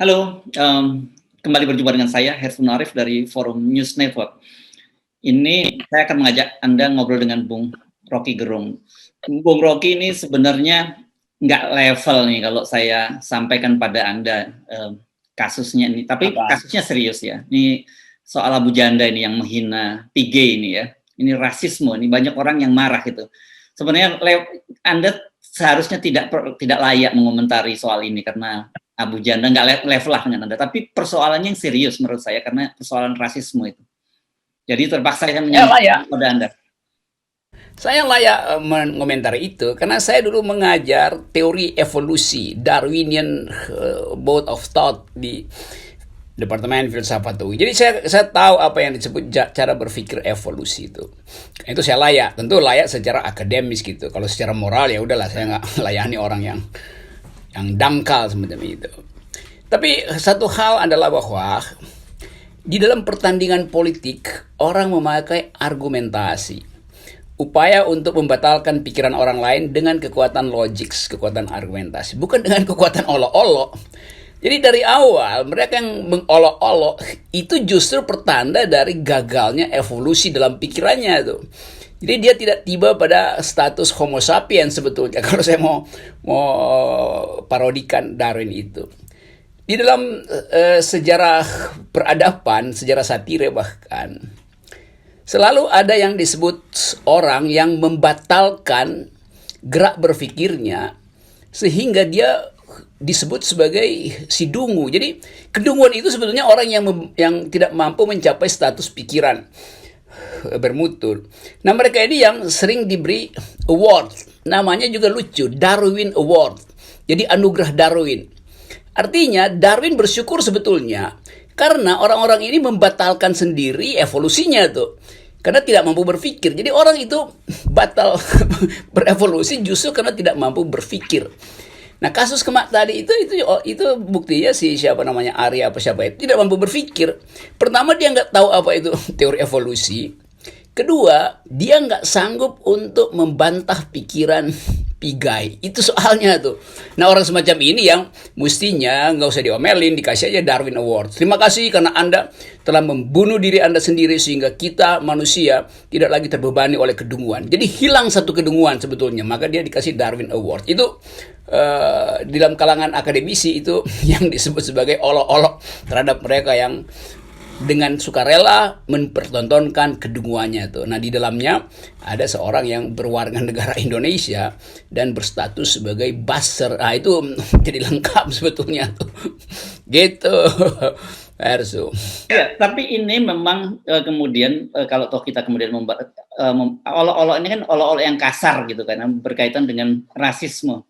Halo, kembali berjumpa dengan saya Herfun Arif dari Forum News Network. Ini saya akan mengajak Anda ngobrol dengan Bung Rocky Gerung. Bung Rocky ini sebenarnya nggak level nih kalau saya sampaikan pada Anda kasusnya ini, tapi Apa? kasusnya serius ya. Ini soal Abu Janda ini yang menghina Pige ini ya. Ini rasisme, ini banyak orang yang marah gitu. Sebenarnya Anda seharusnya tidak layak mengomentari soal ini karena Abu Janda nggak level lah dengan Anda, tapi persoalannya yang serius menurut saya karena persoalan rasisme itu. Jadi terpaksa saya Ya layak. menyampaikan kepada Anda. Saya layak mengomentari itu karena saya dulu mengajar teori evolusi Darwinian mode of thought di Departemen Filsafat UI. Jadi saya tahu apa yang disebut cara berpikir evolusi itu. Itu saya layak. Tentu layak secara akademis gitu. Kalau secara moral ya udahlah, saya nggak layani orang yang dangkal semacam itu. Tapi satu hal adalah bahwa di dalam pertandingan politik orang memakai argumentasi, upaya untuk membatalkan pikiran orang lain dengan kekuatan logik, kekuatan argumentasi, bukan dengan kekuatan olok-olok. Jadi dari awal mereka yang mengolok-olok itu justru pertanda dari gagalnya evolusi dalam pikirannya tuh. Jadi dia tidak tiba pada status Homo sapiens sebetulnya kalau saya mau parodikan Darwin itu. Di dalam sejarah peradaban, sejarah satire bahkan, selalu ada yang disebut orang yang membatalkan gerak berpikirnya sehingga dia disebut sebagai si dungu. Jadi kedunguan itu sebetulnya orang yang tidak mampu mencapai status pikiran bermutu. Nah, mereka ini yang sering diberi award. Namanya juga lucu, Darwin Award. Jadi anugerah Darwin. Artinya Darwin bersyukur sebetulnya karena orang-orang ini membatalkan sendiri evolusinya tuh. Karena tidak mampu berpikir. Jadi orang itu batal berevolusi justru karena tidak mampu berpikir. Nah, kasus Kemak tadi itu buktinya si siapa namanya Arya apa siapa itu tidak mampu berpikir. Pertama dia nggak tahu apa itu teori evolusi. Kedua, dia nggak sanggup untuk membantah pikiran Pigai. Itu soalnya tuh. Nah, orang semacam ini yang mestinya nggak usah diomelin, dikasih aja Darwin Award. Terima kasih karena Anda telah membunuh diri Anda sendiri sehingga kita manusia tidak lagi terbebani oleh kedunguan. Jadi hilang satu kedunguan sebetulnya, maka dia dikasih Darwin Award. Itu di dalam kalangan akademisi itu yang disebut sebagai olok-olok terhadap mereka yang dengan sukarela mempertontonkan kedunguannya tuh. Nah, di dalamnya ada seorang yang berwarga negara Indonesia dan berstatus sebagai buzzer. Nah, itu jadi lengkap sebetulnya tuh. Gitu. Ersu. Ya, tapi ini memang kemudian kalau toh kita kemudian olok-olok ini kan olok-olok yang kasar gitu kan, berkaitan dengan rasisme.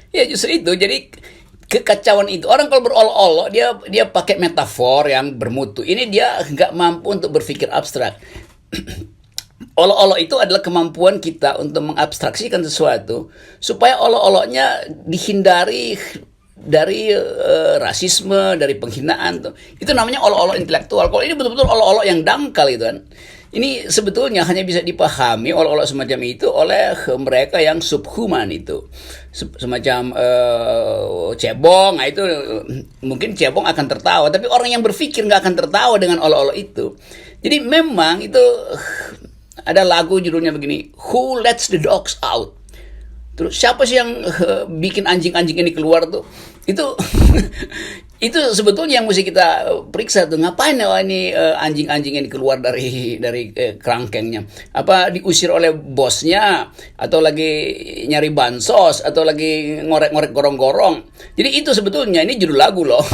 Ya justru itu. Jadi kekacauan itu orang kalau berolok-olok dia pakai metafor yang bermutu. Ini dia nggak mampu untuk berpikir abstrak. Olok-olok itu adalah kemampuan kita untuk mengabstraksikan sesuatu supaya olok-oloknya dihindari dari rasisme, dari penghinaan tuh. Itu namanya olok-olok intelektual. Kalau ini betul-betul olok-olok yang dangkal gitu kan. Ini sebetulnya hanya bisa dipahami olok-olok semacam itu oleh mereka yang subhuman itu. Semacam cebong, nah itu mungkin cebong akan tertawa, tapi orang yang berpikir nggak akan tertawa dengan olok-olok itu. Jadi memang itu ada lagu judulnya begini, Who Lets the Dogs Out? Terus siapa sih yang bikin anjing-anjing ini keluar tuh? Itu itu sebetulnya yang mesti kita periksa tuh, ngapain ini anjing-anjing ini keluar dari kerangkengnya? Apa diusir oleh bosnya atau lagi nyari bansos atau lagi ngorek-ngorek gorong-gorong? Jadi itu sebetulnya ini judul lagu loh.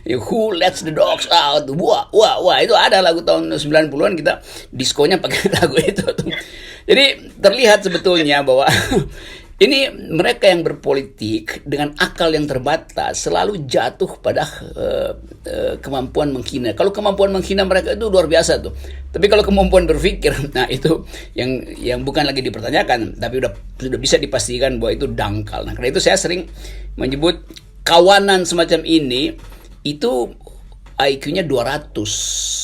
Who Lets the Dogs Out? Wah, wah, wah, itu ada lagu tahun 90-an kita diskonya pakai lagu itu tuh. Jadi terlihat sebetulnya bahwa ini mereka yang berpolitik dengan akal yang terbatas selalu jatuh pada kemampuan menghina. Kalau kemampuan menghina mereka itu luar biasa tuh. Tapi kalau kemampuan berpikir, nah itu yang bukan lagi dipertanyakan, tapi sudah bisa dipastikan bahwa itu dangkal. Nah, karena itu saya sering menyebut kawanan semacam ini itu IQ-nya 200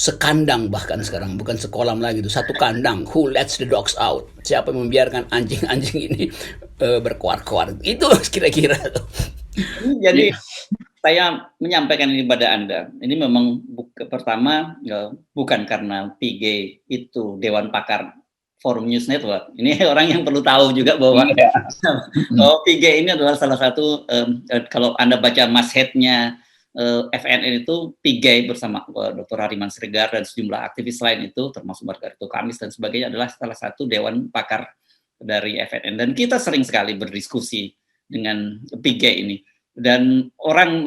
sekandang bahkan sekarang, bukan sekolam lagi itu, satu kandang. Who lets the dogs out? Siapa yang membiarkan anjing-anjing ini berkoar-koar? Itu kira-kira tuh. Jadi saya menyampaikan ini pada Anda, ini memang pertama bukan karena PG itu Dewan Pakar Forum News Network. Ini orang yang perlu tahu juga bahwa PG ini adalah salah satu kalau Anda baca masheadnya FNN itu PG bersama Dr. Hariman Sregar dan sejumlah aktivis lain itu termasuk Margarito Kamis dan sebagainya adalah salah satu Dewan Pakar dari FNN dan kita sering sekali berdiskusi dengan PG ini. Dan orang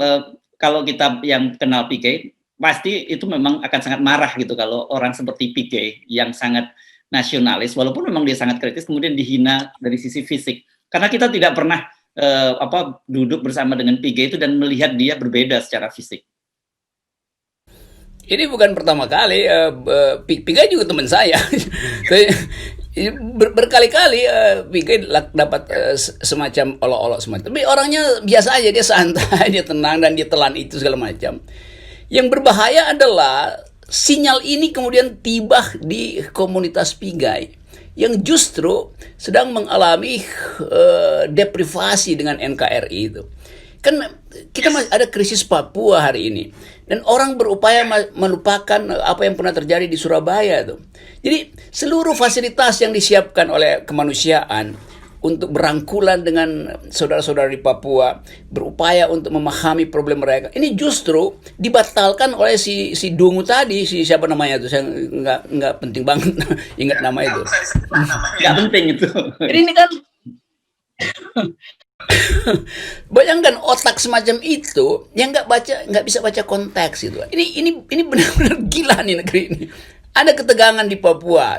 kalau kita yang kenal PK pasti itu memang akan sangat marah gitu kalau orang seperti PK yang sangat nasionalis walaupun memang dia sangat kritis kemudian dihina dari sisi fisik karena kita tidak pernah duduk bersama dengan PK itu dan melihat dia berbeda secara fisik. Ini bukan pertama kali, Piga juga teman saya. Berkali-kali Piga dapat semacam olok-olok semacam. Tapi orangnya biasa aja, dia santai, dia tenang dan dia telan itu segala macam. Yang berbahaya adalah sinyal ini kemudian tiba di komunitas Pigai yang justru sedang mengalami deprivasi dengan NKRI itu. Kan kita masih ada krisis Papua hari ini dan orang berupaya melupakan apa yang pernah terjadi di Surabaya tuh. Jadi seluruh fasilitas yang disiapkan oleh kemanusiaan untuk berangkulan dengan saudara-saudara di Papua, berupaya untuk memahami problem mereka, ini justru dibatalkan oleh si Dungu tadi, si siapa namanya tuh, saya nggak penting banget ingat nama itu. Nggak penting itu. Jadi ini kan bayangkan otak semacam itu yang nggak bisa baca konteks itu. Ini benar-benar gila nih negeri ini. Ada ketegangan di Papua.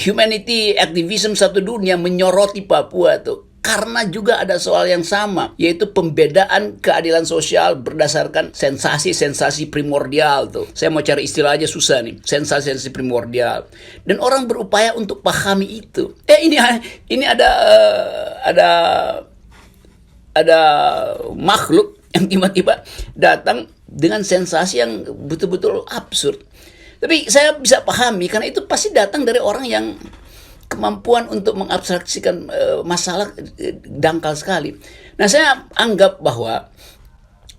Humanity activism satu dunia menyoroti Papua tuh karena juga ada soal yang sama, yaitu pembedaan keadilan sosial berdasarkan sensasi-sensasi primordial tuh. Saya mau cari istilah aja susah nih, sensasi-sensasi primordial. Dan orang berupaya untuk pahami itu. Ini ada makhluk yang tiba-tiba datang dengan sensasi yang betul-betul absurd. Tapi saya bisa pahami karena itu pasti datang dari orang yang kemampuan untuk mengabstraksikan masalah dangkal sekali. Nah, saya anggap bahwa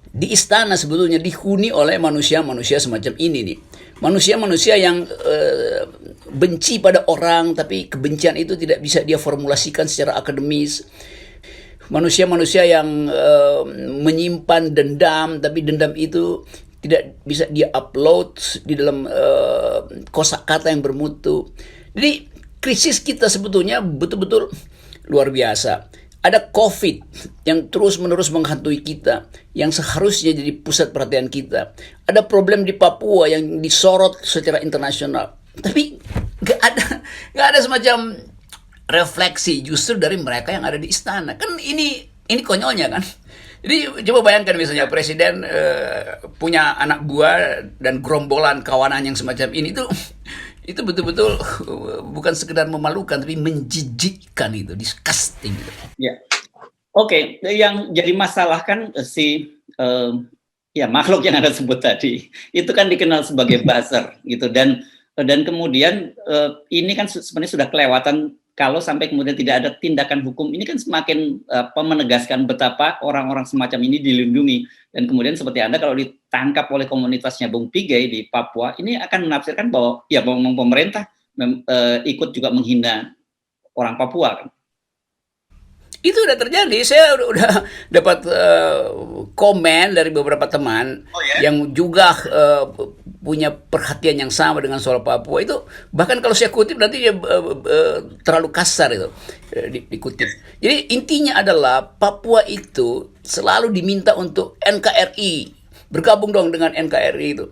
di istana sebetulnya dihuni oleh manusia-manusia semacam ini nih. Manusia-manusia yang benci pada orang, tapi kebencian itu tidak bisa dia formulasikan secara akademis. Manusia-manusia yang menyimpan dendam, tapi dendam itu tidak bisa dia upload di dalam kosakata yang bermutu. Jadi krisis kita sebetulnya betul-betul luar biasa. Ada COVID yang terus-menerus menghantui kita, yang seharusnya jadi pusat perhatian kita. Ada problem di Papua yang disorot secara internasional. Tapi nggak ada semacam refleksi justru dari mereka yang ada di istana. Kan ini konyolnya kan. Jadi coba bayangkan misalnya presiden punya anak buah dan gerombolan kawanan yang semacam ini tuh itu betul-betul bukan sekedar memalukan tapi menjijikkan, itu disgusting gitu. Ya. Oke, yang jadi masalah kan makhluk yang Anda sebut tadi itu kan dikenal sebagai buzzer gitu dan kemudian ini kan sebenarnya sudah kelewatan kalau sampai kemudian tidak ada tindakan hukum. Ini kan semakin menegaskan betapa orang-orang semacam ini dilindungi. Dan kemudian seperti Anda kalau ditangkap oleh komunitasnya Bung Pigay di Papua, ini akan menafsirkan bahwa ya pemerintah ikut juga menghina orang Papua kan. Itu udah terjadi. Saya udah dapat komen dari beberapa teman yang juga punya perhatian yang sama dengan soal Papua. Itu bahkan kalau saya kutip nanti dia terlalu kasar itu dikutip. Jadi intinya adalah Papua itu selalu diminta untuk NKRI, bergabung dong dengan NKRI itu.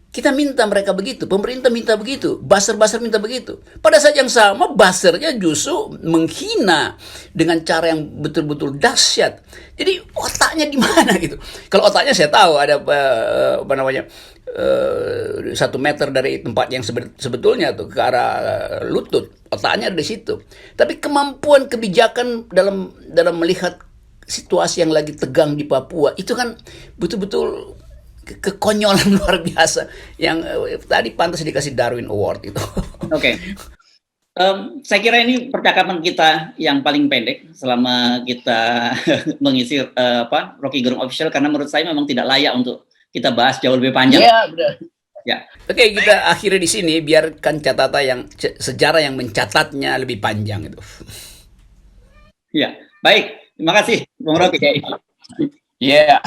Kita minta mereka begitu, pemerintah minta begitu, buzzer-buzzer minta begitu. Pada saat yang sama, buzzernya justru menghina dengan cara yang betul-betul dahsyat. Jadi otaknya di mana gitu? Kalau otaknya saya tahu ada 1 meter dari tempat yang sebetulnya tuh ke arah lutut, otaknya ada di situ. Tapi kemampuan kebijakan dalam melihat situasi yang lagi tegang di Papua itu kan betul-betul kekonyolan luar biasa yang tadi pantas dikasih Darwin Award itu. Oke. Saya kira ini percakapan kita yang paling pendek selama kita mengisi Rocky Gerung Official, karena menurut saya memang tidak layak untuk kita bahas jauh lebih panjang. Iya, benar. Ya. Oke, kita akhiri di sini, biarkan catatan yang sejarah yang mencatatnya lebih panjang itu. Ya, baik. Terima kasih, Bung Rocky. Iya.